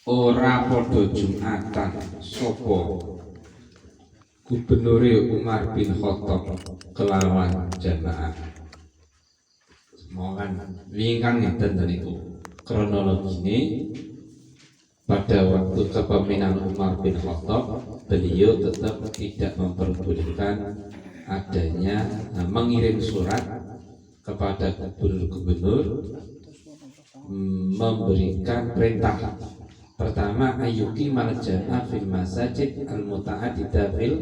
ora padha Jumatan sapa Gubernur Umar bin Khattab kelawan jamaah. Mohon wingkang ngeten niku kronologisine. Pada waktu kepemimpinan Umar bin Khattab, beliau tetap tidak memperbolehkan adanya mengirim surat kepada gubernur-gubernur memberikan perintah. Pertama, ayyuki marjana fil masajid al-muta'addidah fil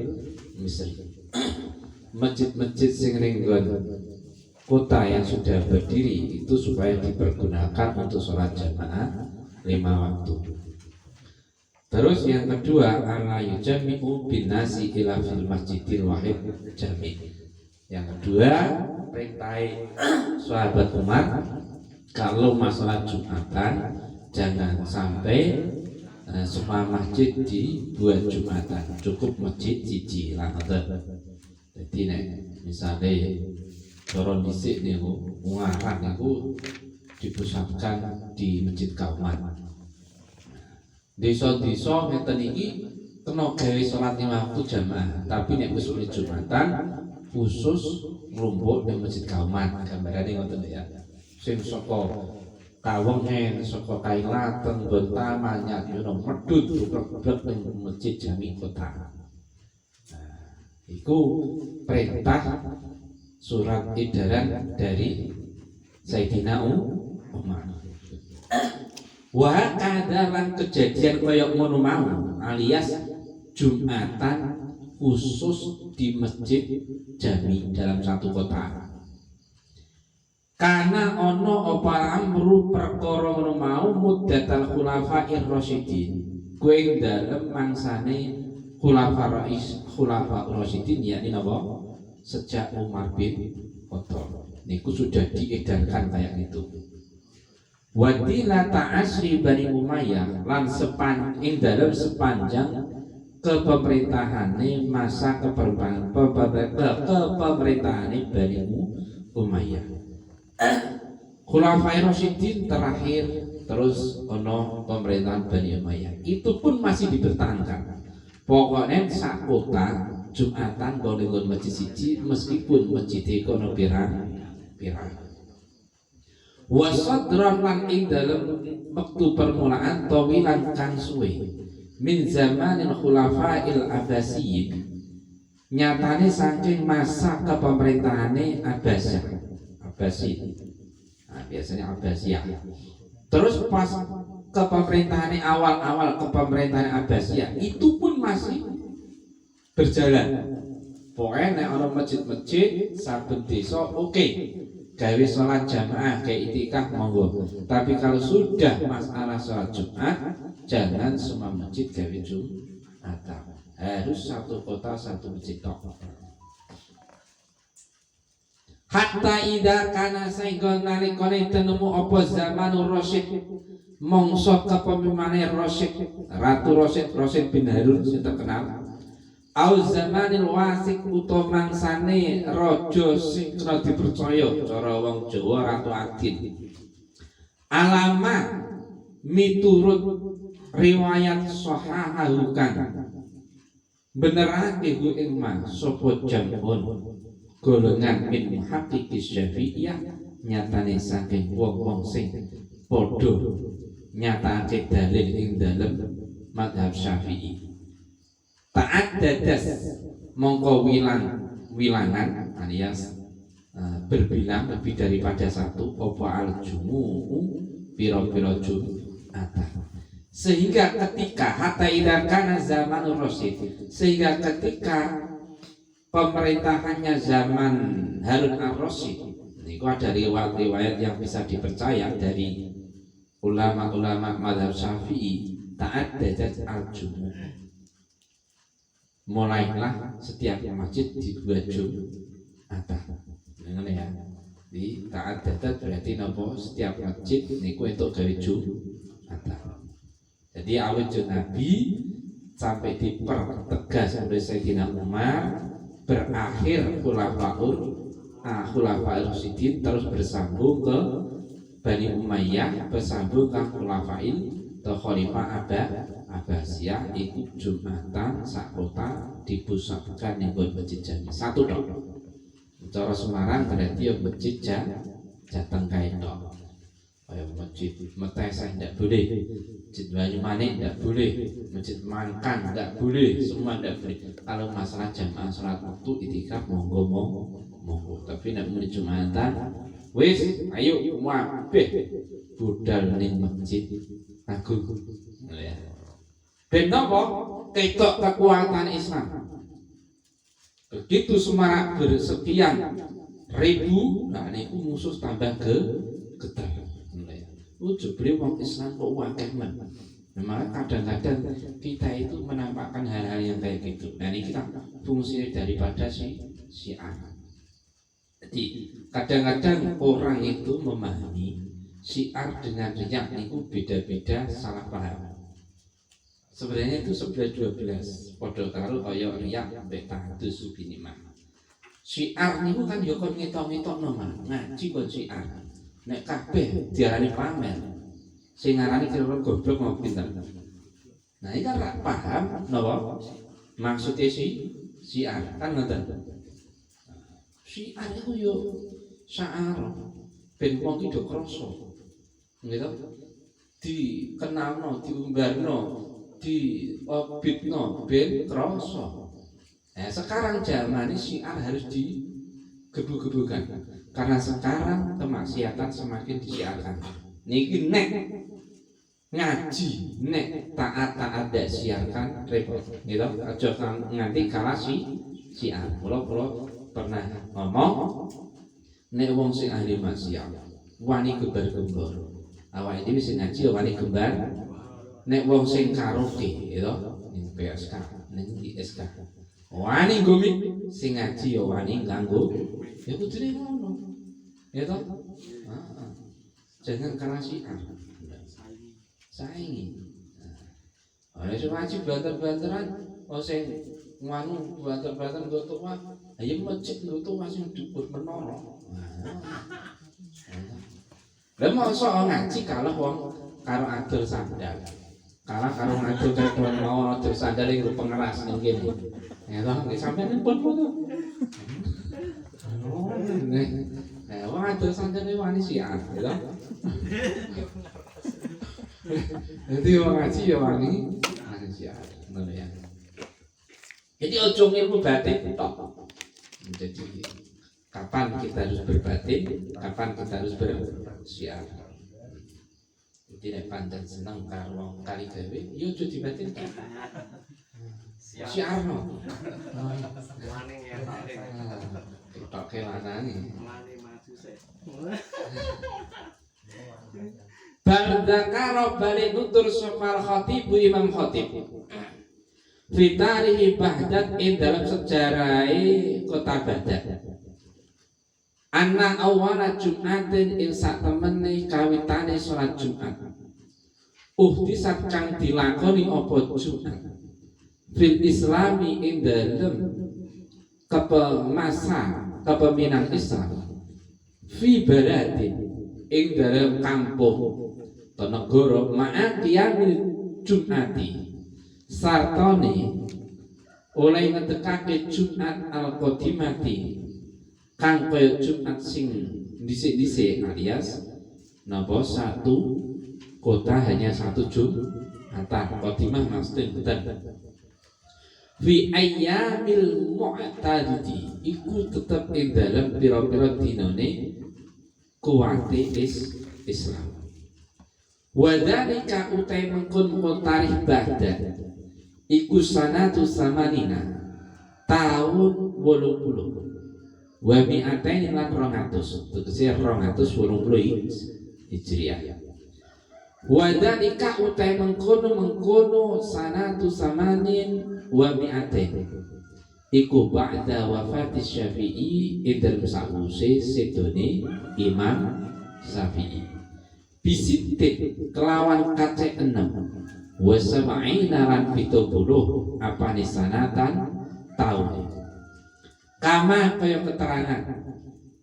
Misri. Masjid-masjid sing ning kota yang sudah berdiri itu supaya dipergunakan untuk sholat jamaah 5 waktu. Terus yang kedua, ala yujami'u bin nasi ila fil masjidil wahid jami'. Yang kedua, perintah sahabat Umar, kalau masalah Jumatan jangan sampai semua masjid dibuat Jumatan, cukup masjid siji lah. Jadi nek misalnya dorong dhisik niku ngarang niku dipusatkan di Masjid Kauman. Desa-desa ngeten iki kena gawe salat 5 waktu jamaah, tapi nek wis Jumatan khusus nglumpuk ning Masjid Kauman, gambarane ngoten ya. Sing saka Kawengen, saka Kailaten, Bontama, Nyadyono medhut blek ning Masjid Jami Kota. Nah, iku perintah surat edaran dari Sayyidina Umar. Wah kadalan kejadian koyok ngono mau alias Jumatan khusus di masjid jami dalam satu kota. Karena ono apa amru perkara ngono mau muddatal khulafa'ir rasyidin. Kuwi dalem mangsane khulafa rasyidin yakni napa? Sejak Umar bin Khattab. Niku sudah diedarkan kayak gitu. Wadila ta'asri Bani Umayyah lan ing dalam sepanjang kepemerintahannya masa kepemerintahan Bani Umayyah. Khulafai Rasyidin terakhir, terus ono pemerintahan Bani Umayyah. Itu pun masih dipertahankan. Pokoknya sak kota Jumatan nggon masjid siji meskipun masjid iku ono pirang. Wasadran lan ing dalem wektu permulaan tawilan kang suwe min zamanil khulafa'il abbasiyyin, nyatane saking masa kepemerintahanane Abbasiyah. Nah, biasanya Abbasiyah. Terus pas kepemerintahanane awal-awal kepemerintahan Abbasiyah itu pun masih berjalan. Pokoknya nek ana masjid-masjid saben desa oke. Gawe sholat jamaah kayak itikaf monggo. Tapi kalau sudah masalah sholat Jumat, jangan semua masjid gawe Jumatan. Harus satu kota satu masjid tok. Hatta idza kana saygon nalikane tenemu apa zamanur Rasyid, mongso kepemimpinane Rasyid, Ratu Rasyid bin Harun sing terkenal. Au zamanil wasik utawa mangsane raja sing kena dipercaya cara wong Jawa Ratu Adin. Alama miturut riwayat sahahahu kan benerake ku ing man sapa jamun golongan min muhaqqiqis Syafi'iyah, nyatane saking wong-wong sing padha nyatake dalil ing dalem mazhab Syafi'i. Taat dadas mongko wilangan alias berbilang lebih daripada satu apa al-jumu'u piro-piro Jumatan. Sehingga ketika hatta idza kana zamanur Rasyid, sehingga ketika pemerintahannya zaman Harun ar-Rasyid, niku ada riwayat yang bisa dipercaya dari ulama-ulama mazhab Syafi'i, taat dadas al-jumu'u. Mulailah setiap masjid dibuat Jumatan. Ngene ya. Di taat dadat berarti napa setiap masjid niku entuk gawe Jumatan. Jadi awit Nabi sampai dipertegas oleh Sayyidina Umar, berakhir Khulafaur Rasyidin, terus bersambung ke Bani Umayyah, bersambung ke Khulafail Khalifah Abbasiyah iku Jumatan sak kota dipusatkan ning masjid Jami. Satu tok. Cara Semarang berarti ya masjid Jateng kae tok. Kaya masjid Meteseh ndak boleh. Masjid Banyumanik ndak boleh. Masjid Mangkang ndak boleh. Semua ndak boleh. Kalau masalah jamaah salat waktu itikaf monggo. Tapi nek muni Jumatan wis ayo kabeh budal ning masjid agung. Ya. Ben napa? Ketok kekuatan Islam. Begitu semarak bersekian ribu, nah niku musuh tambah getar. Jebule wong Islam kok akeh men. Memang kadang-kadang kita itu menampakkan hal-hal yang kayak gitu. Nah ini kita fungsi daripada syiar. Jadi kadang-kadang orang itu memahami syiar dengan riyak niku beda-beda, salah paham. Sebenarnya itu 11-12 padha karo kaya riyak mbek tahdus binimah. Syiar niku kan yo kon ngetok-ngetokno man, ngaji kok syiar. Nek kabeh diarani pamer, sing ngarani kira-kira goblok mau pinter. Nah, iki kan ra paham napa maksudnya syiar kan ngoten. Syiar iku yo syaar ben wong iki do krasa. Gitu. Dikenalno, diumbarno, diobitno ben krasa. Nah, sekarang zaman ini syiar harus digebu-gebukan. Karena sekarang kemaksiatan semakin disiarkan. Niki nek ngaji, nek taat dak siarkan repot. Gitu. Aja nganti kalah syiar. Kula pernah ngomong nek wong sing ahli maksiat wani gembar-gembar. Awake dhewe sing ngaji wani gembar. Nek wong sing karaoke, gitu, ning PSK, ning ISK. Wani gomik sing ngaji ya wani nganggo. Ya kudune ngono. Ya toh? Jangan kalah syiar. Saingi. Ora iso ngaji banter-banteran, sing nganu banter-banter nggo tuwa, ayo masjid nggo tuwa sing dhuwur menara. Lah mosok ngaji kalah wong karo adol sandal. Kalah karo adol karo mau adol sandal ing pengeras ning kene. Ya toh, nek sampeyan pun foto. Nah, wong adol sandal wani syiar, ya toh. Jadi wong ngaji ya wani syiar, ngono ya. Jadi ojo ngilmu batin tok. Jadi kapan kita harus berbatin, kapan kita harus bersyiar. Jadi nek pancen seneng karo wong kali gawe, ya ojo dibatin tok. Syiarno. Wani ngetake. Tok kelanane. Wani maju sik. Bardakaro balik nutur sopal khatib Imam Khatib Fitarihi Baghdad dalam sejarah kota Baghdad Anna awala Jum'atin sak temene kawitane sholat Jum'at Uhdisat kang dilakoni apa Jum'at Fil Islami dalam kepemimpinan Islam Fi baladin dalam kampung negara ma'atiyamil Jum'ati sartone oleh ngetekake Jum'at al-Qadimati kang kaya Jum'at sing dhisik-dhisik alias napa satu kota hanya satu Jum'atan Qadimah maksudnya betul fi ayyamil mu'tadidi iku tetep ing dalem pira-pira dinane kuwate Islam Wadhalika utai mengkun tarikh Baghdad iku sanatu samanina tahun 80 wa mi'atain lan 200 tegese 280 Hijriah Wadhalika utai mengkono sanatu samanin wa mi'atain iku ba'da wafati Syafi'i idal sa'use sedone Imam Syafi'i bisitin kelawan kace 6 wasaba'ina lan 70 apane sanatan tahun kama kaya keterangan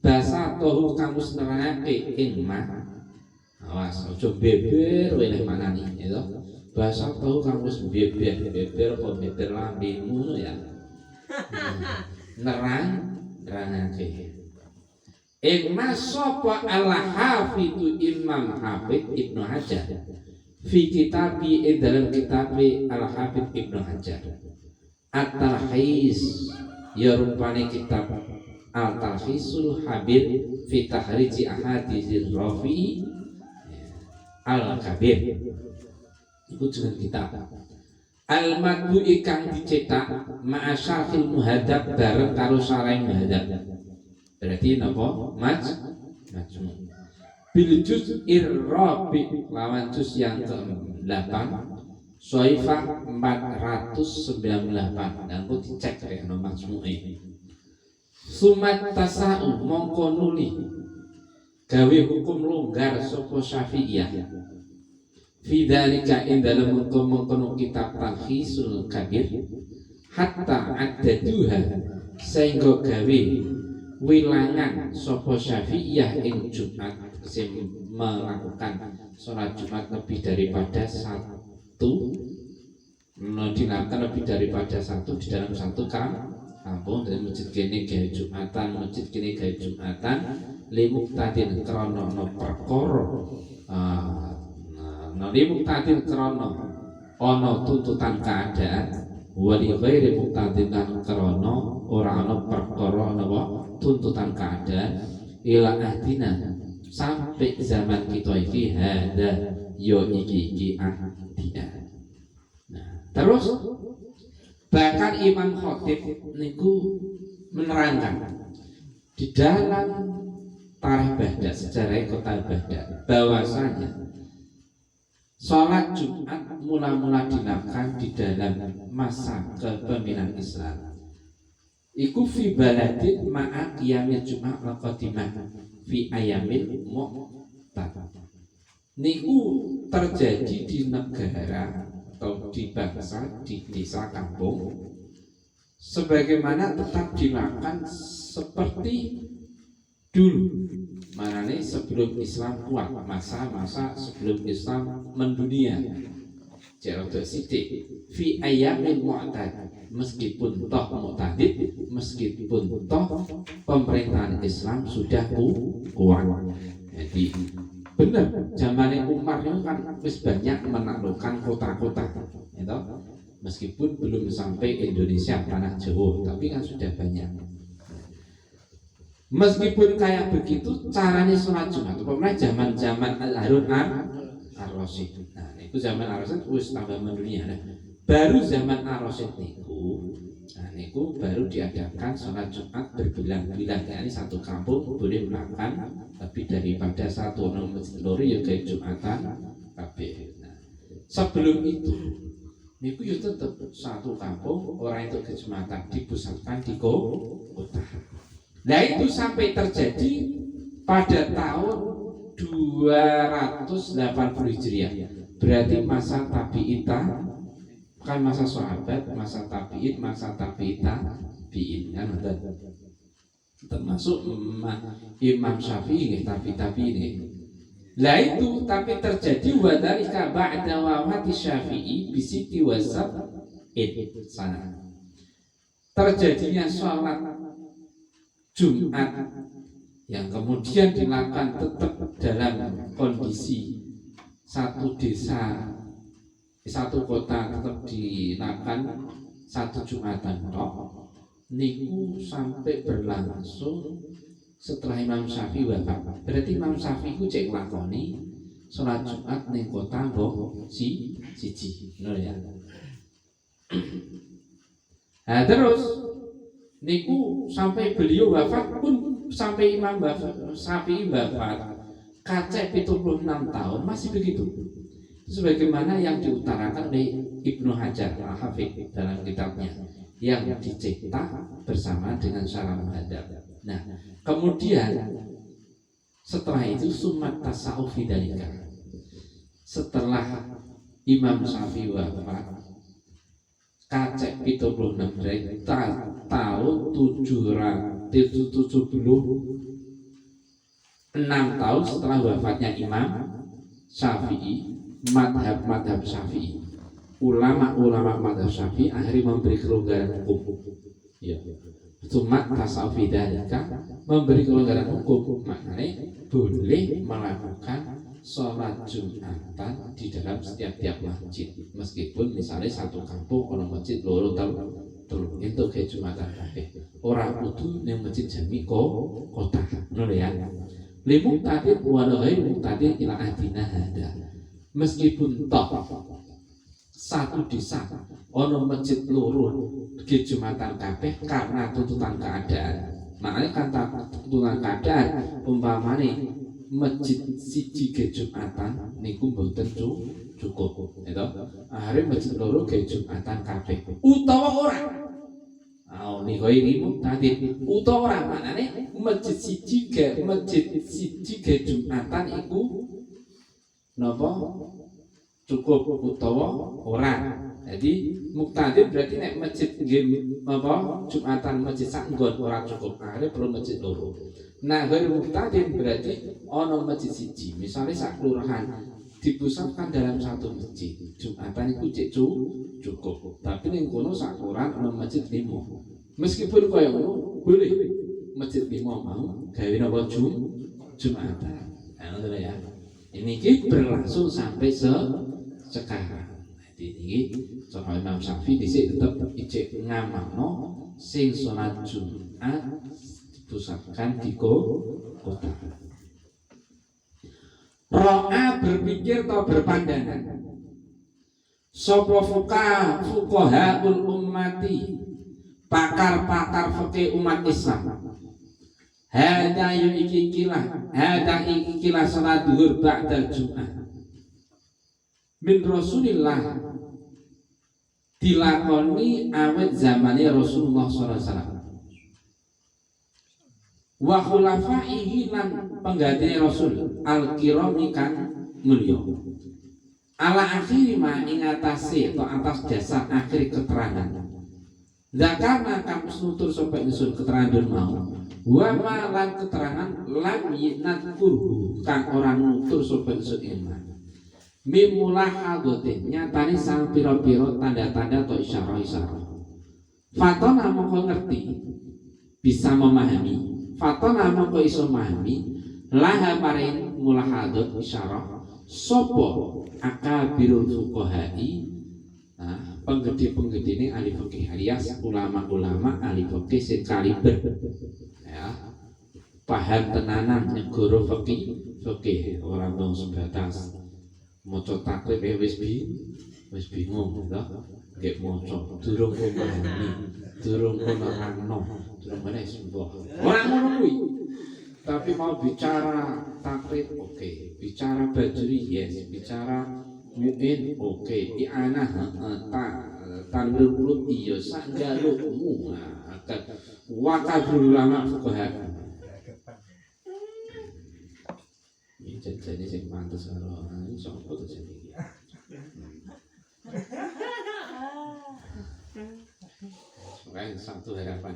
basa tohu kamus nerangake ing Awas, ojo beber wae nek manani ya. Bahasa tahu kang wis beber apa beber lambemu ya. Nerangake. Inna sapa al-hafidhu Imam Hafidh Ibnu Hajar fi kitabi dalam kitab al-Hafidh Ibnu Hajar At-Talhis ya rupane kitab Al-Talhisul Habir fi tahriji ahaditsil Rafi'i Al-Kabir itu jeneng kitab Al-Madbu ikang dicetak ma'asyarhil muhadab bareng karo syarah muhadab. Berarti napa? Majmu. Bil juz'ir rabi lawan juz yang ke-8 Soifah 498 dan kok dicek kayak no majmu'i. Sumat tasa'u mongko nuli gawe hukum longgar sapa Syafi'iyah. Fi dzalika indal mengkono kitab Talhisul Kabir hatta addaduha sehingga gawe wilangan sapa Syafi'iyah ing Jumat sing melakukan sholat Jumat lebih daripada satu dilakukan lebih daripada satu di dalam satu kampung dari masjid kene gawe Jumatan masjid kene gawe Jumatan limuktadin krana perkara Nabi muktadin krono ono tuntutan keadaan wali ghairi muktadin krono ora ono perkara napa tuntutan keadaan ila ahdina sampai zaman kita iki hada yo iki ahdina. Nah, terus bahkan Imam Khatib niku menerangkan di dalam tarikh Baghdad sejarah kota Baghdad bahwasanya sholat Jumat mula-mula dilakukan di dalam masa kepemimpinan Islam. Iku fi baladin ma'a qiyamil Jumat al-qadimah fi ayamil mu'tad. Niku terjadi di negara atau di bangsa di desa kampung sebagaimana tetap dilakukan seperti dulu. Manane sebelum Islam kuat masa-masa sebelum Islam mendunia jarod sithik fi ayamin mu'tad meskipun toh mu'tadid meskipun toh pemerintahan Islam sudah kuat. Jadi benar zaman Umar itu kan wis banyak menaklukkan kota-kota gitu. Meskipun belum sampai Indonesia tanah Jawa tapi kan sudah banyak. Meskipun kayak begitu caranya sholat Jumat umpamanya zaman Al-Harun Ar-Rasyid. Nah, itu zaman Ar-Rasyid wis tambah mendunia. Nah, baru zaman Ar-Rasyid niku baru diadakan sholat Jumat berbilang-bilang. Ini satu kampung boleh melakukan lebih daripada satu masjid lori ya kayak Jumatan kabeh. Nah, sebelum itu niku ya tetap satu kampung orang itu ke Jumatan dipusatkan di kota. Nah itu sampai terjadi pada tahun 280 Hijriah. Berarti masa tabi'ita bukan masa sahabat, masa tabi'in tabi'in kan termasuk Imam Syafi'i tabi'in. Lah itu tapi terjadi wadalika ba'da wafati Syafi'i bisiti wasab sana. Terjadinya sholat Jumat yang kemudian dilakukan tetap dalam kondisi satu desa, satu kota tetap dilakukan satu Jumatan niku sampai berlangsung setelah Imam Syafi'i wafat. Berarti Imam Syafi'i ku cek lakoni sholat Jumat ning kota siji, bener ya. Nah terus niku sampai beliau wafat pun sampai Imam Syafi'i wafat kacek 76 tahun masih begitu. Sebagaimana yang diutarakan oleh Ibnu Hajar Al-Hafidh dalam kitabnya yang dicetak bersama dengan syarah muhadzab. Nah, kemudian setelah itu sumat tasawuf dzalika. Setelah Imam Syafi'i wafat kacek 76 tahun 776 tahun setelah wafatnya Imam Syafi'i, madhab Syafi'i, ulama madhab Syafi'i akhirnya memberi kelonggaran hukum. Ya, cuma tasawuf dalika memberi kelonggaran hukum, maknanya boleh melakukan sholat Jumatan di dalam setiap masjid, meskipun misalnya satu kampung orang masjid loro telu itu kayak Jumatan kabeh. Orang kudu yang masjid jami kota, ngono ya. Limuk tadi walau tadi ila adina hada. Meskipun toh satu desa ono masjid loro ke Jumatan kabeh karena tuntutan keadaan. Makanya kan tuntutan keadaan umpamane masjid siji ke Jumatan niku mboten cukup. Itu akhirnya masjid loro ke Jumatan kabeh. Utawa ora. Nih kau ini tadi utawa ora maknane masjid siji ke Jumatan iku napa cukup utawa ora. Jadi muktadib berarti nek masjid nggih apa Jumatan masjid sak nggon ora cukup, akhirnya perlu masjid loro. Nah, ghair muktadib berarti ono masjid siji, misalnya sak kelurahan dipusatkan dalam satu masjid. Jumatan iku cek cukup. Tapi ning kono sak kelurahan ono masjid 5. Meskipun kaya ngono boleh masjid 5 mau gawe napa Jumatan. Nah, ngono ya. Ini berlangsung sampai sekarang. Jadi ini cara Imam Syafi'i dhisik tetep ijek ngamalno sing salat Jumat dipusatkan di kota. Ro'a berpikir atau berpandangan. Sapa fuqahaul ummati, pakar-pakar fikih umat Islam. Hada ikilah salat zuhur ba'da Jumat. Min Rasulillah dilakoni awet zamane Rasulullah sallallahu alaihi wasallam. Wa khulafaihi lan pengganti Rasul al-kirami kan mulya. Ala akhiri ma ing atase atau atas dasar akhir keterangan. Zakarna kang nutur sapa ingsun keterangan mau. Wa ma lan keterangan lam yinatkurhu kang orang nutur sapa ingsun iman. Mimulah hadotin nyatane sang piro-piro tanda-tanda atau isyarah-isyarah. Fatona mongko ngerti bisa memahami. Fatona mongko iso memahami laha paring mulahadot isyarah sopo akabirul fuqahai. Nah, penggede-penggede ini ahli fikih alias ulama-ulama ahli fikih sing kaliber ya. Paham tenanan negara fikih orang dong sebatas maca takrib wis bingung to nggih maca durung pahami durung nerangno durung meneh sembuh ora ngono kuwi tapi mau bicara takrib oke, bicara bajri yes, bicara mu'in oke, i'anah tanwir mulut iya sak jalukmu akan wakabul ulama fuqaha. Jadi sing pantes karo ini sapa to sing iki. Semoga satu harapan.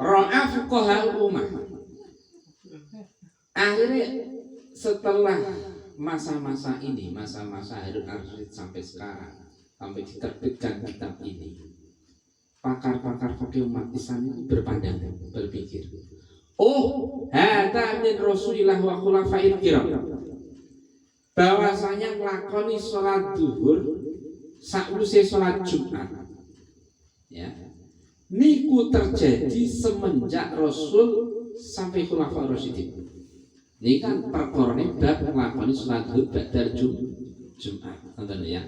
Ra'a fuqaha ummah. Akhirnya setelah masa-masa ini, masa-masa Harun Ar-Rasyid sampai sekarang, sampai diterbitkan kitab ini, pakar-pakar fikih umat Islam itu berpandangan, berpikir. Oh, hada min Rasulillah wa khulafa'il kiram. Bahwasanya nglakoni salat zuhur sakwise salat Jumat. Ya. Niku terjadi semenjak Rasul sampai khulafa'ur rasyidin. Ini kan perkorone bab nglakoni salat zuhur ba'da Jumat. Ngoten ya.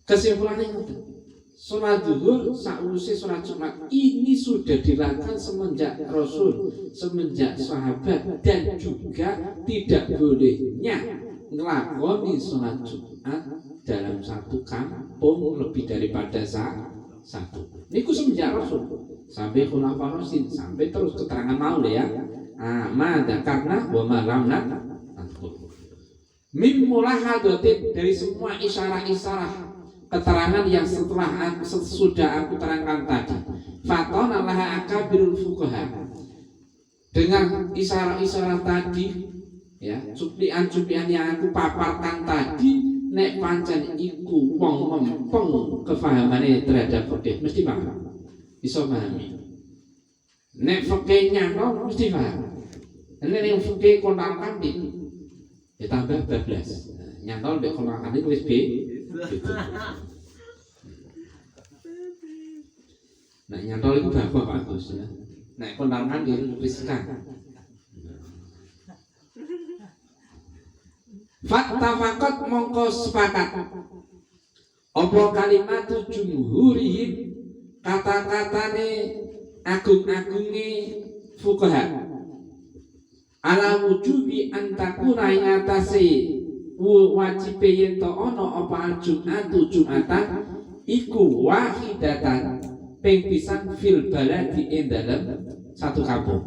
Kesimpulannya ngoten. Salat zuhur sakwise salat Jumat ini sudah dilakukan semenjak Rasul, semenjak sahabat dan juga tidak bolehnya nglakoni salat Jumat dalam satu kampung lebih daripada satu. Niku semenjak Rasul sampai khulafa'ur rasyidin sampai terus keterangan mau ya. Mada karena wa malamna mim mulahadatin dari semua isyarah-isyarah keterangan yang sudah aku terangkan tadi. Fatona laha akabirul fuqaha. Dengan isyarah-isyarah tadi Ya, cuplian-cuplian yang aku paparkan tadi nek pancen iku wong mempeng kefahamane terhadap fikih mesti paham. Bisa memahami. Nek fikih nyantol mesti paham. Nek yang fikih kontak-kantik ya tambah 12. Nyantol mek kontak-kantik wis gitu. Nah nyantol itu bagus ya. Nek kontak-kantik wis kan. Fattafaqat mongko sepakat apa kalimat jumhurihim kata-katane agung-agunge fuqaha ala wujubi antakuna ing atase wajib yen to ana apa Jumatan iku wahidatan ping pisan fil baladi ing dalem satu kampung.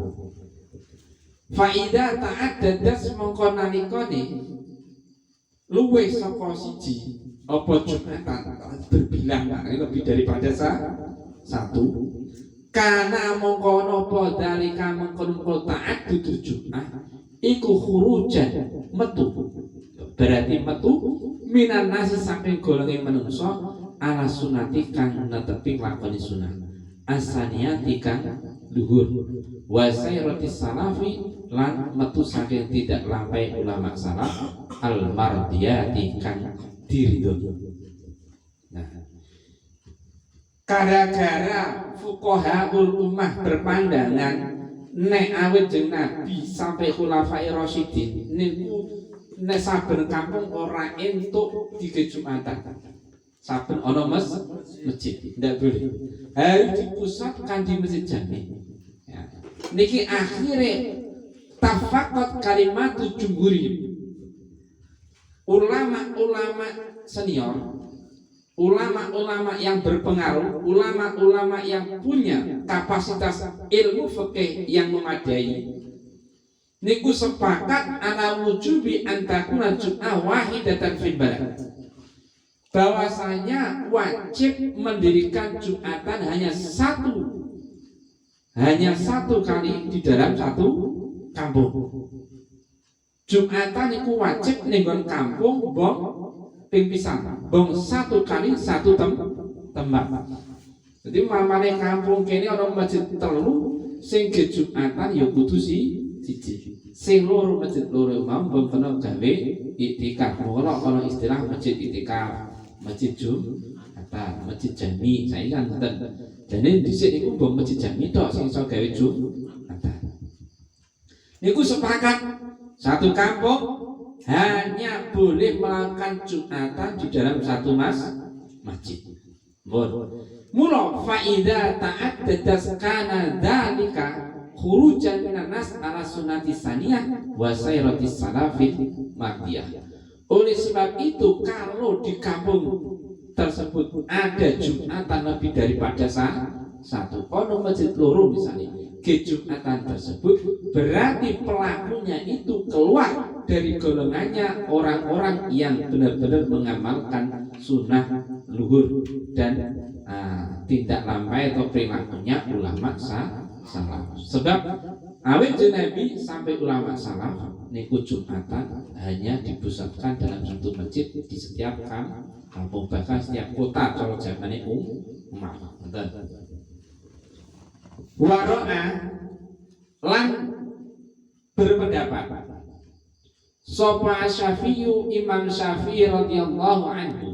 Faida ta'addadas mongko nalikane luwih saka siji apa Jumatan berbilang lebih daripada satu karena mongko napa dalika mengkono ta'addud Jumat iku khurujan metu berarti metu minan nasi saking golonge manungsa ala sunati kang netepi nglakoni sunah asaniyati kang luhur wa sayrati salafi lan metu saking tidak lampai ulama salaf al mardiyati kang diridhoi. Nah, gara-gara fuqahaul ummah berpandangan nek awit jeung Nabi sampai khulafa'i rasyidin niku nek saben kampung ora entuk tiga Jumatan. Saben ana masjid, ndak boleh. Harus dipusatkan di masjid jami. Ya. Niki akhirnya tafaqat kalimat jumhuri. Ulama-ulama senior, ulama-ulama yang berpengaruh, ulama-ulama yang punya kapasitas ilmu fikih yang memadai niku sepakat ala wujubi antakuna jum'ah wahidatan fil balad, bahwasanya wajib mendirikan Jumatan hanya satu kali di dalam satu kampung. Jumatan itu wajib nenggon kampung bong ping pisan, bong satu kali satu tempat. Jadi mamane kampung kene ana masjid telu sing ge Jumatan ya kudu siji. Sing loro masjid loro mau bong kena gawe iktikaf. Ora ana istilah masjid iktikaf, masjid Jumatan, masjid jami. Saiki kan ngoten. Dene dhisik niku bong masjid jami tok sing iso gawe Jumatan. Niku sepakat satu kampung hanya boleh melakukan Jumatan di dalam satu masjid. Mula faida ta'addadas kana dzalika khurujan minan nas ala sunnati saniyah wa sayratis salafil mardiyah. Oleh sebab itu kalau di kampung tersebut ada Jumatan lebih daripada satu, ono masjid loro misalnya, ke Jumatan tersebut berarti pelakunya itu keluar dari golongannya orang-orang yang benar-benar mengamalkan sunnah luhur dan tidak lambai atau perilakunya ulama salaf. Sebab awet Nabi sampai ulama salaf niku Jumatan hanya dipusatkan dalam satu masjid di setiap kampung, bahkan setiap kota kalau zamane umat. Waro'a lan berpendapat sapa Syafi'u Imam Syafi'i radhiyallahu anhu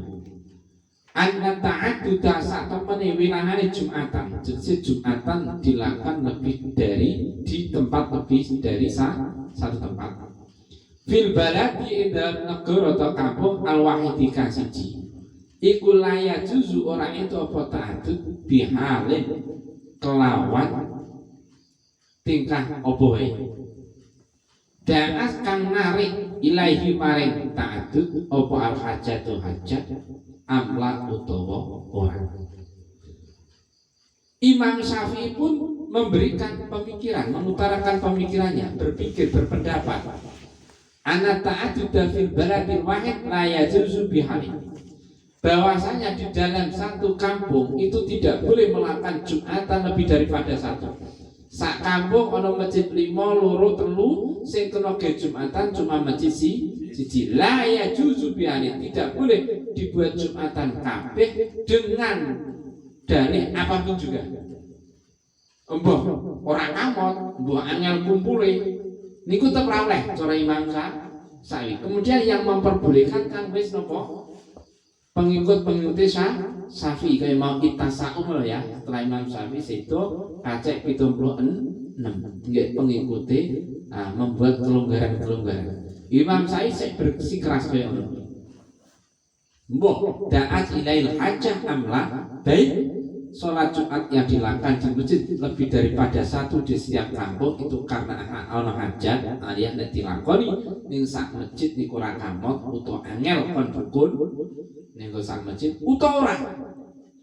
anna ta'adduda satemene wilangane Jumatan, jadi Jumatan dilakukan lebih dari di tempat lebih dari satu tempat. Fil baladi dalam negara atau kampung al-wahidi kasiji. Iku laya juzu orang itu apa ta'addud bihalin kelawan tingkah oboe. Daas kang narik ilaihi maring ta'addud apa al-hajatu hajat amla utawa orang. Imam Syafi'i pun memberikan pemikiran, mengutarakan pemikirannya, berpikir, berpendapat. Ana ta'adduda fil baladil wahid la yajuzu bihalin. Bahwasanya di dalam satu kampung itu tidak boleh melakukan Jumatan lebih daripada satu. Sak kampung ana masjid 5, 2, 3 sing kena ge Jumatan cuma masjid siji. La ya juzu biani, tidak boleh dibuat Jumatan kabeh dengan dalih apapun juga. Mbah ora kamot, mbah angel kumpule. Niku tetep ora oleh cara Imam Syafi'i. Kemudian yang memperbolehkan kan wis napa? Pengikut-pengikut Syafi'i kaya mau itasa'um lho ya. Setelah Imam Syafi'i itu kacek 76 nggih pengikuti membuat kelonggaran-kelonggaran. Imam Syafi'i sik bersikeras kaya ngono. Mbah da'at ilail hajjah amla baik sholat Jumat yang dilakukan di masjid lebih daripada satu di setiap kampung itu karena ana hajat alias nek dilakoni ning sak masjid niku ora kamot utawa angel kon dukun ning sak masjid utawa ora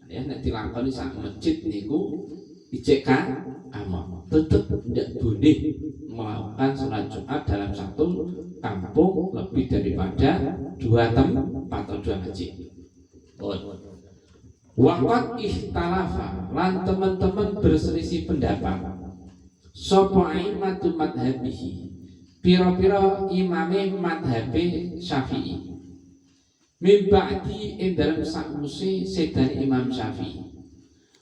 alias nek dilakoni sak masjid niku ijek kamot tetep ndak boleh melakukan sholat Jumat dalam satu kampung lebih daripada 2 tempat atau 2 masjid. Waqat ikhtalafa lan teman-teman berselisih pendapat sapa aimatul madhabihi pira-pira imame madhabe Syafi'i min ba'di ing dalem sakuse sedane Imam Syafi'i.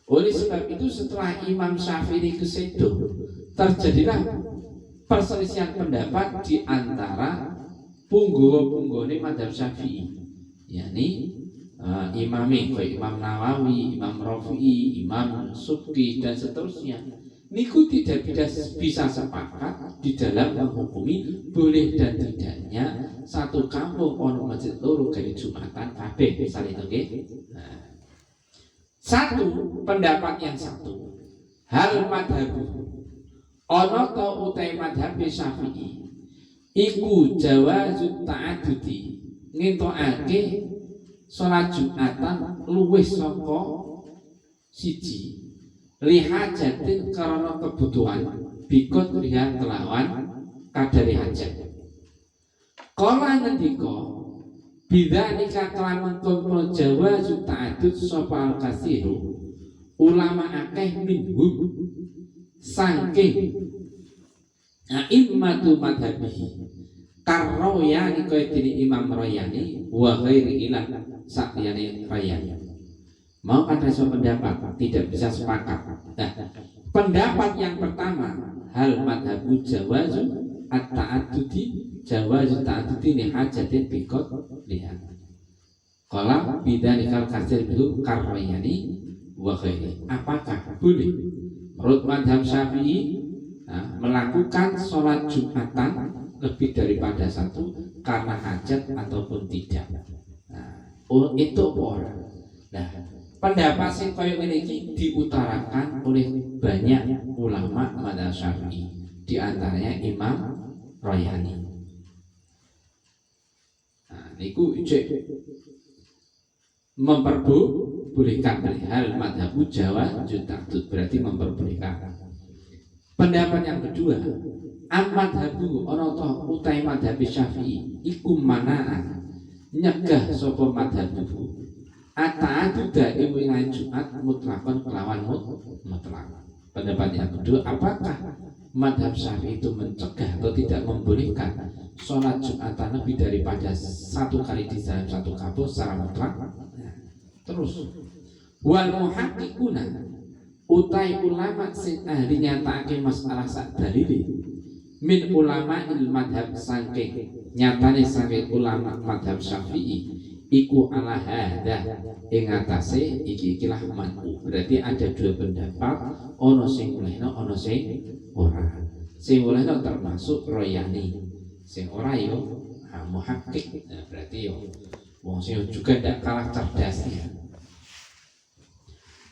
Oleh sebab itu setelah Imam Syafi'i kesedo terjadilah perselisihan pendapat di antara punggawa-punggane madhab Syafi'i, yakni imami kayak Imam Nawawi, Imam Rafi'i, Imam Subki dan seterusnya. Niku tidak bisa sepakat di dalam menghukumi boleh dan tidaknya satu kampung ono masjid loro gawe Jumatan kabeh misalnya nggih. Satu pendapat yang satu. Hal madhabu ono to utai madhab Syafi'i iku jawazut ta'addudi ngentokake sholat Jumatan luwih saka siji lihajatin karena kebutuhan bikut lihat kelawan kadari hajat. Kala ngendika bidzalika kelawan kono jawaz ta'addud sapa al-katsiru ulama akeh minhum saking a'immatu madhabihi karroyani kaya dini Imam Royani wa ghairi ilah sakliyane Royani. Mau ada suatu pendapat tidak bisa sepakat. Nah, pendapat yang pertama hal madhabu jawazu at-ta'addudi jawazu ta'addudi li hajatin bikot lihat. Qala bidzalikal katsir bihu karroyani wa ghairi. Apakah boleh menurut madhab Syafi'i melakukan sholat Jumatan lebih daripada satu karena hajat ataupun tidak? Itu orang. Nah, pendapat sing kaya ngene iki diutarakan oleh banyak ulama madzhab Syafi'i, di antaranya Imam Royani. Nah, niku cek memperbolehkan hal madzhab Jawa jutadud berarti memperbolehkan. Pendapat yang kedua, amadhabu ana ta utai madhab Syafi'i iku manaan nyegah sapa madhabu at-ta'adduda ing wilayah Jumat mutlakon kelawan mutlak. Pendapat yang kedua, apakah madhab Syafi'i itu mencegah atau tidak membolehkan sholat Jumatan lebih daripada satu kali di dalam satu kampung secara mutlak? Terus wal muhaqqiquna utai ulama sing ahli nyatakake masalah sak dalile min ulama il madhab saking nyatane saking ulama madhab Syafi'i iku ala hadza ing atase ikilah man'u. Berarti ada dua pendapat, ono sing olehno ono sing ora. Sing olehno termasuk Royani, sing ora yo muhakkik. Nah, berarti yo wong sing juga ndak kalah cerdasnya.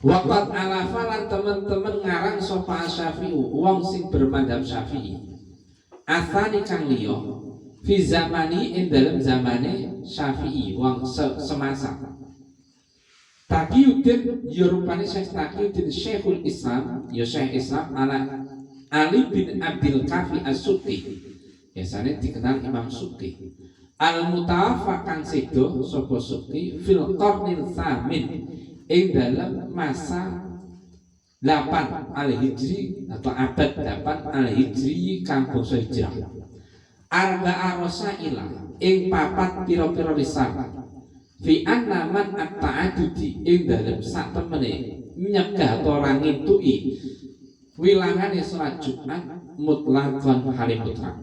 Waqat alafalan teman-teman ngarang sofa Syafi'i wong sing bermadhab Syafi'i asani kang liya fi zamani ing dalam zamane Syafi'i wong semasa Taqiyuddin ya rupane Syekh Taqiyuddin Syekhul Islam ya Syekh Islam ala Ali bin Abdul Kafi As-Subki biasanya dikenal Imam Subki al-mutawaffa kang sedo sapa Subki fil qarnil tsamin ing dalam masa 8 al-hijri atau abad 8 al-hijri kang bangsa hijrah. Arba'a rasaila ing papat pira-pira risalah fi anna man at-ta'addudi ing dalem sak temene nyegah ora ngituki wilangane salat Jumat mutlaqan halim mutlak.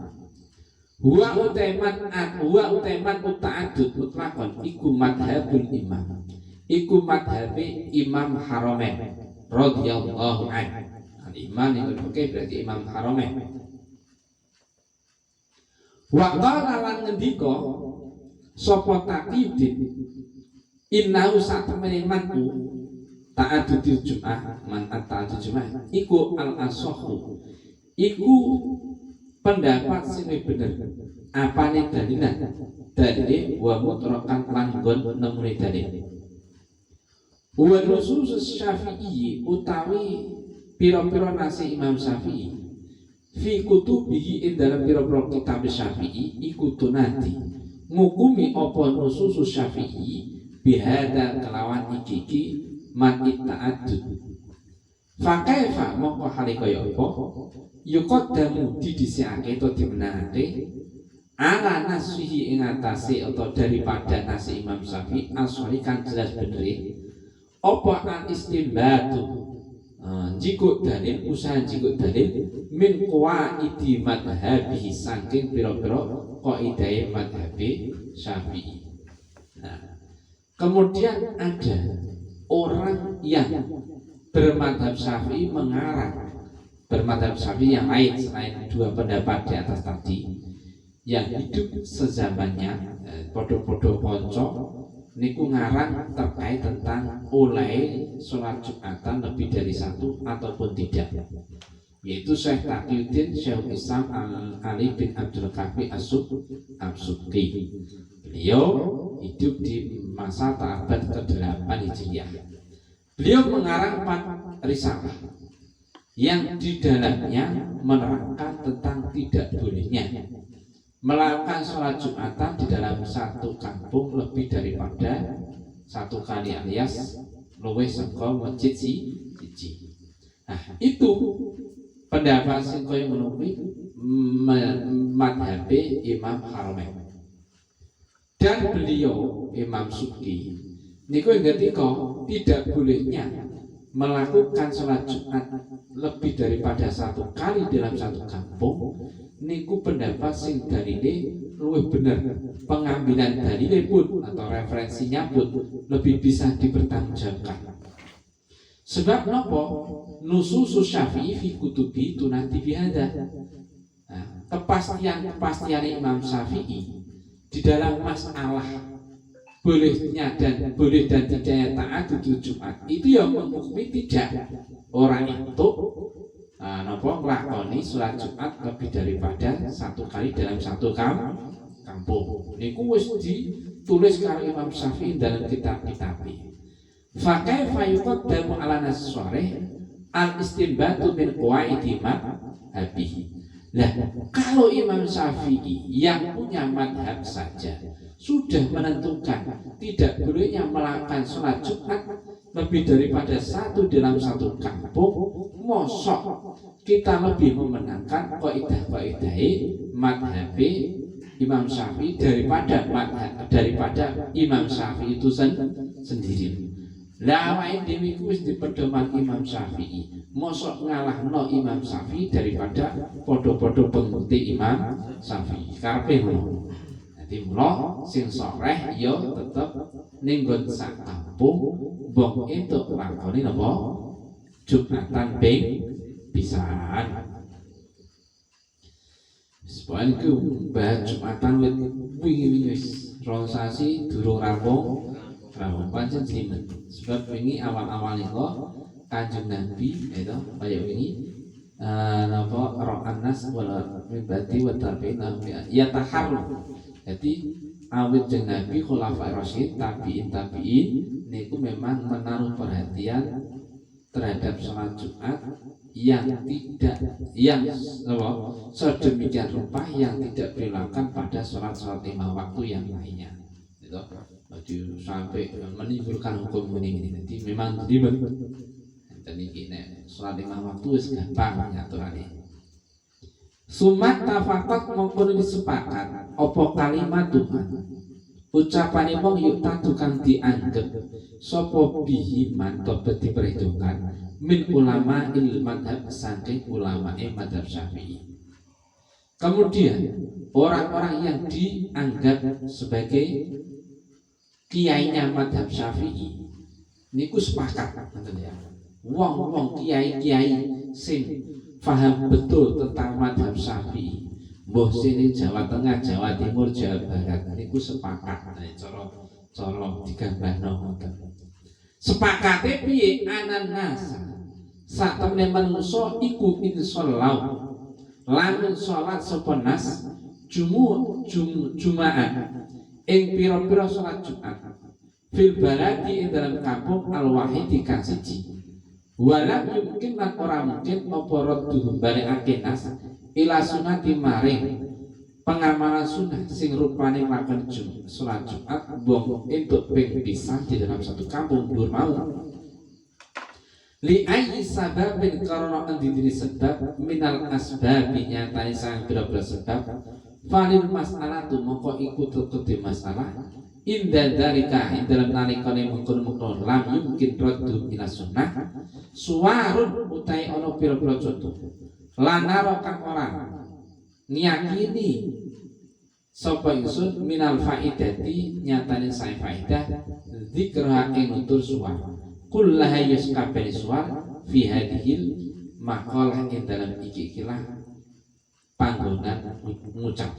Huwa uteman ta'addud mutlaqan iku madhabul imam. Iku madhabe Imam Haramain radhiyallahu anhu. Al-Imam itu berarti Imam Haramain. Wa qala lan ngendika sapa Taqiyuddin innahu satemene manku ta'addudil Jum'ah man ta'addud Jum'ah iku al-asahhu iku pendapat sing bener apane dalilan dalile wa mutrakan lan nggon nemune dalil. Wa nusus Syafi'i utawi pira-pira nasi Imam Syafi'i fi kutubihi ing dalam pira-pira kitab Syafi'i iku tunati ngukumi apa nusus Syafi'i bihada kelawan iki man ta'addud. Fa kaifa mongko hale kaya apa yuqaddamu didhisikake utawa dimenangake ala nasihi ing atase atau daripada nasi Imam Syafi'i asli kan jelas bener apa an istimbatu jikuk dalil usaha jikuk dalil min qawaidi madhabi saking pira-pira qaidah madhabi Syafi'i. Nah, kemudian ada orang yang bermadhab Syafi'i mengarang bermadhab Syafi'i yang lain selain dua pendapat di atas tadi yang hidup sezamannya podo-podo konco niku ngarang terkait tentang oleh sholat Jumatan lebih dari satu ataupun tidak, yaitu Syekh Taqiyuddin Syekhul Islam Ali bin Abdul Kahfi As-Subki. Beliau hidup di masa abad ke-8 Hijriah. Beliau mengarang 4 risalah yang di dalamnya menerangkan tentang tidak bolehnya melakukan sholat Jumatan di dalam satu kampung lebih daripada satu kali alias luwih saka masjid siji. Nah, itu pendapat sing kaya ngono kuwi madhabe Imam Haramain. Dan beliau Imam Subki niku ngendika tidak bolehnya melakukan sholat Jumat lebih daripada satu kali dalam satu kampung niku pendapat sing dalile luwih bener, pengambilan dalile pun atau referensinya pun lebih bisa dipertanggungjawabkan. Sebab napa nusus Syafi'i fi kutubi tunati bihada. Nah, kepastian Imam Syafi'i di dalam masalah bolehnya dan boleh dan tidaknya ta'addud Jumat itu yang menghukumi tidak orang itu napa nglakoni sholat Jumat lebih daripada satu kali dalam satu kampung. Niku wis ditulis karo Imam Syafi'i dalam kitab-kitabnya. Fa kaifa yuqaddamu ala nas-sharih al-istinbatu min qawaidi madhabihi. Nah, kalau Imam Syafi'i yang punya madhab saja sudah menentukan tidak bolehnya melakukan sholat Jumat lebih daripada satu dalam satu kampung, mosok kita lebih memenangkan kaidah-kaidah madhab Imam Syafi'i daripada Imam Syafi'i itu sendiri. Lah awake dhewe iku wis dipedoman Imam Syafi'i. Mosok ngalahno Imam Syafi'i daripada padha-padha pengikuti Imam Syafi'i. Karepe ngono. Dadi mula sing soreh ya tetep ning nggon sak kampung mbok entuk lakoni napa Jumatan ping pisan. Sepoen ku bahas Jumatan wingi-wingi wis ronsasi durung rampung pancen slimen. Sebab wingi awal-awal niku Kanjeng Nabi itu kaya wingi napa ra'anas wala mibati wa tarbiina ya taharru. Jadi awit jeung Nabi khulafa'i rasyid tabi'in niku memang menaruh perhatian terhadap sholat Jumat yang sedemikian rupa yang tidak dilakukan pada sholat-sholat 5 waktu yang lainnya. Gitu. Jadi sampai menimbulkan hukum ini. Jadi memang ribet. dan iki nek salat 5 waktu wis gampang ngaturane. Sumat tafaqat mongko disepakat apa kalimat Tuhan ucapane wong yuk tatu kang dianggep sapa bihiman tobat diperhitungkan min ulama il madhab saking ulama madhab Syafi'i. Kemudian orang-orang yang dianggap sebagai kiainya madhab Syafi'i niku sepakat ngoten ya. Wong-wong kiai-kiai sing paham betul tentang madhab Syafi'i, mbuh sini Jawa Tengah, Jawa Timur, Jawa Barat, niku sepakat. Cara digambarno ngoten. Sepakate piye anan nasa sak temene manungsa iku insyaallah lamun salat sapa nas Jumat ing pira-pira salat Jumat fil baladi ing dalam kampung al-wahidi kang siji. Walam mungkin lan ora mungkin apa raddu balikake nas ila sunati maring pengamalan sunnah sing rupane makan salat Jumat wong entuk ping pisan di dalam satu kampung dhuwur mau. Li ayyi sababin karena andini sebab minal asbabi nyatane sang pira-pira sebab falil mas'alatu mongko iku tetep masalah inda dalika ing dalam nalikane mengkono-mengkono lam mungkin raddu ila sunnah suwarun utai ana pira-pira contoh lanaro kang ora ngiyakini sapa ingsun minal faidati nyatane sae faidah zikra ing nutur suwar kullah yuskabel suwar fi hadhil maqalah ing dalam iki-ikilah panggonan ngucap.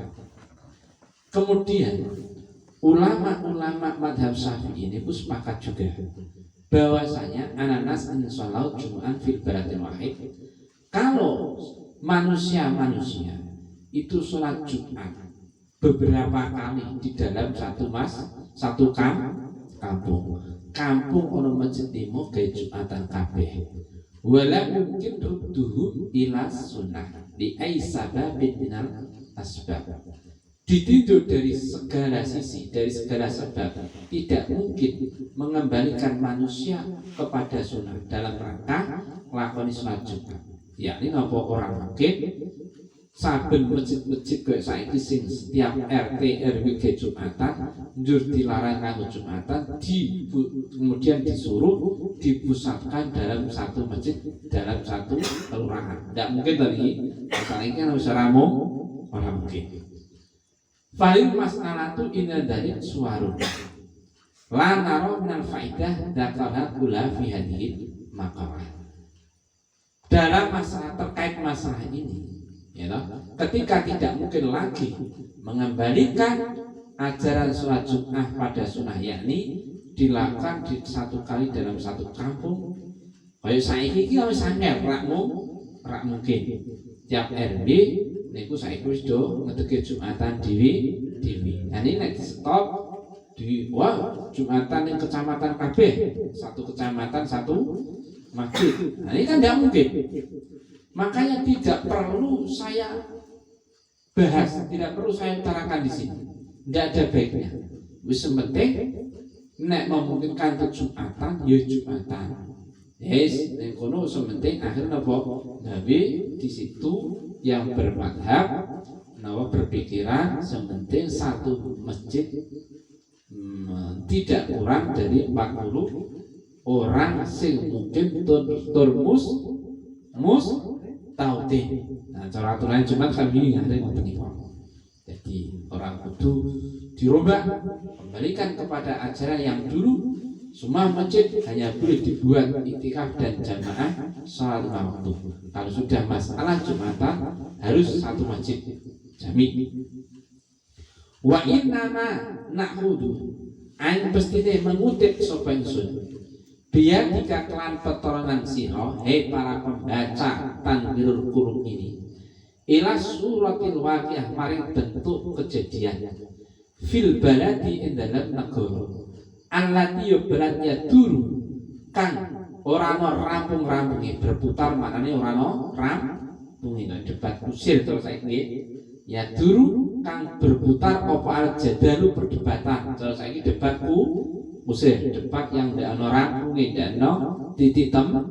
Kemudian ulama-ulama madhab Syafi'i ini pun sepakat juga bahwasanya ananas insyaallah Jum'an fil baratil wahid. Kalau manusia itu sholat Jumat beberapa kali di dalam satu kampung ono masjid limo gawe Jumatan kabeh. Wala mungkin rudduhu ila sunnah di aisababin minal asbab. Ditinjau dari segala sisi, dari segala sebab, tidak mungkin mengembalikan manusia kepada sunnah dalam rangka lakoni sholat Jumat. Yakni napa orang mungkin saben masjid-masjid kayak saiki sing setiap RT RW ke Jumatan njur dilarang kanggo Jumatan kemudian disuruh dipusatkan dalam satu masjid dalam satu kelurahan. Tidak mungkin tadi masalah ini kan bisa ramu orang mungkin. Falil mas'alatu inna dari suwarun la naro minal faidah dakalah kula fi hadhihi maqalah. Dalam masalah terkait masalah ini ya, ketika tidak mungkin lagi mengembalikan ajaran sholat Jumat pada sunnah, yakni dilakukan di satu kali dalam satu kampung. Kayak saiki iki wis angel rak mungkin. Tiap RW niku saiki wis do ngedeke Jumatan dewi. Nah ini nek stop di Jumatan ning kecamatan kabeh, satu kecamatan satu masjid. Nah ini kan tidak mungkin. Makanya tidak perlu saya bahas, tidak perlu saya utarakan di sini. Tidak ada baiknya. Wis penting nek memungkinkan untuk Jumatan, ya Jumatan. Yes, nek kono sementing akhirnya apa? Nabi di situ yang bermadhab, nawa berpikiran sementing satu masjid tidak kurang dari 40 orang sing mungkin turmus tautin. Nah, cara aturan Jumat kan ini ada ngoten niku. Jadi orang kudu dirubah, kembalikan kepada ajaran yang dulu. Semua masjid hanya boleh dibuat iktikaf dan jamaah salat 5 waktu. Kalau sudah masalah Jumatan harus satu masjid jami. Wa innama na'hudu ain pestine mengutip sapa ingsun. Biar jika kelan pertolongan siho, hei para pembaca tanwirul qulub ini, ila suratil waqiah maring bentuk kejadian fil baladi ing dalam negara allati baladnya dulu kang ora ana rampung-rampunge berputar maknane ora ana rampunge debat kusir terus saiki ya dulu kang berputar apa al jadalu perdebatan terus saiki debatku usir debat yang ndak ana rampunge ndak ana titik temu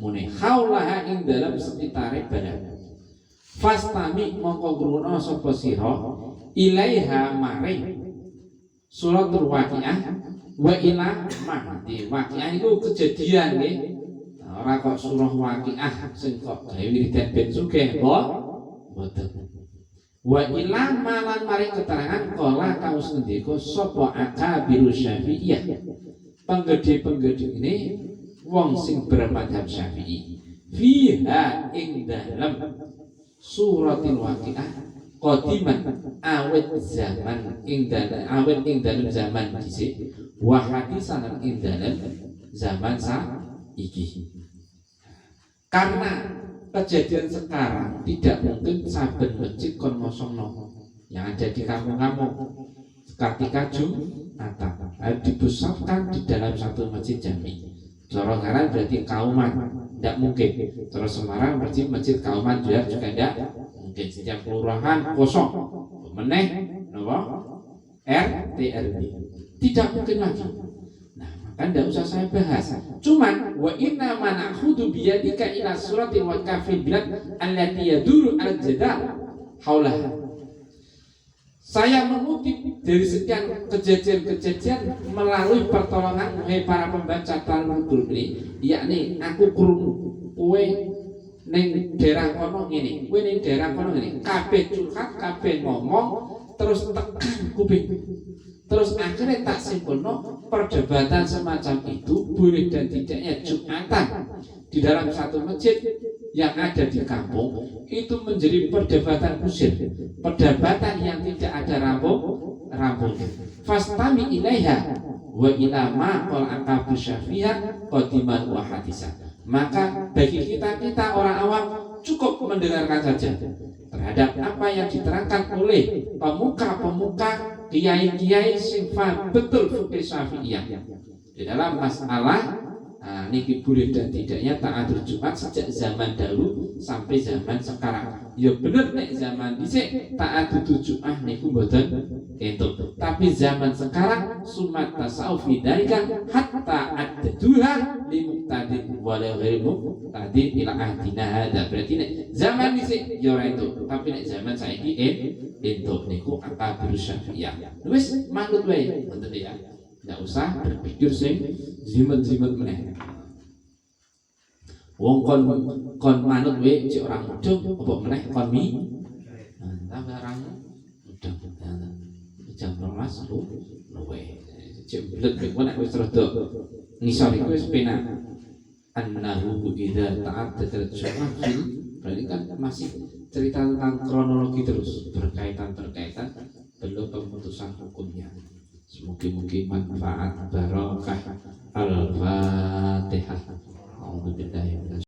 mune haulaha ing dalam sekitare badan. Fastami mongko ngrungokno sapa sira ilaiha maring suratul waqiah wa ila ma di waqiah iku kejadian nggih. Ora kok surah waqiah sing kok gawe wiridan ben sugih mboten. Wa ila malan maring keterangan kala kaus ngendika sapa akabiru Syafi'iyah. Penggede-penggede ini wong sing bermadhab Syafi'i. Fiha ing dalam suratil waqiah qadiman awet zaman ing dalam zaman dhisik wa hadisan ing dalam zaman saiki. Karena kejadian sekarang tidak mungkin saben masjid kon ngosongno yang ada di kampung-kampung ketika Jumatan dipusatkan di dalam satu masjid jami. Dorongaran berarti kauman, tidak mungkin. Terus Semarang masjid kauman juga tidak mungkin. Setiap kelurahan kosong, meneh, RT RW tidak mungkin lagi. Nah, maka tidak usah saya bahas. Cuman wa inna manahudu biyadika ila suratil waqafil bilad allati yaduru al-jadal haulah. Saya mengutip dari sekian kejadian-kejadian melalui pertolongan para pembaca Talmud ini, yakni aku krungu kowe ning daerah kono ngene, kowe ning daerah kono ngene, kabeh curhat, kabeh ngomong terus tekan kuping. Terus akhirnya tak simpulno perdebatan semacam itu boleh dan tidaknya Jumatan di dalam satu masjid yang ada di kampung itu menjadi perdebatan kusir, perdebatan yang tidak ada rampung. Fastami ilaiha wa ila ma qala aqabu Syafi'iyah qadiman wa hadisa. Maka bagi kita orang awam cukup mendengarkan saja terhadap apa yang diterangkan oleh pemuka-pemuka kiai-kiai sing betul fikih Syafi'iyah di dalam masalah niki boleh dan tidaknya ta'adzur Jumat sejak zaman dahulu sampai zaman sekarang. Ya bener nek zaman dhisik ta'adzur Jumat niku mboten entuk. Tapi zaman sekarang sumat tasawuf dalika hatta adduha limuqtadin wa la ghairu tadi ila ahdina hada. Berarti nek zaman dhisik ya ora entuk, tapi nek zaman saiki entuk niku akabir Syafi'iyah. Wis manut wae ngoten ya. Tidak usah berpikir sing jimat-jimat meneh. Wong kon manut we cek orang mudeng apa meneh kon mi. Nah, barang mudeng. Jam 12 luwe. Cek belet nek nek wis rada ngisor iku wis penak. Annahu idza ta'addat al-jum'ah berarti kan masih cerita tentang kronologi terus berkaitan belum pemutusan hukumnya. Semoga manfaat barokah. Al-Fatihah.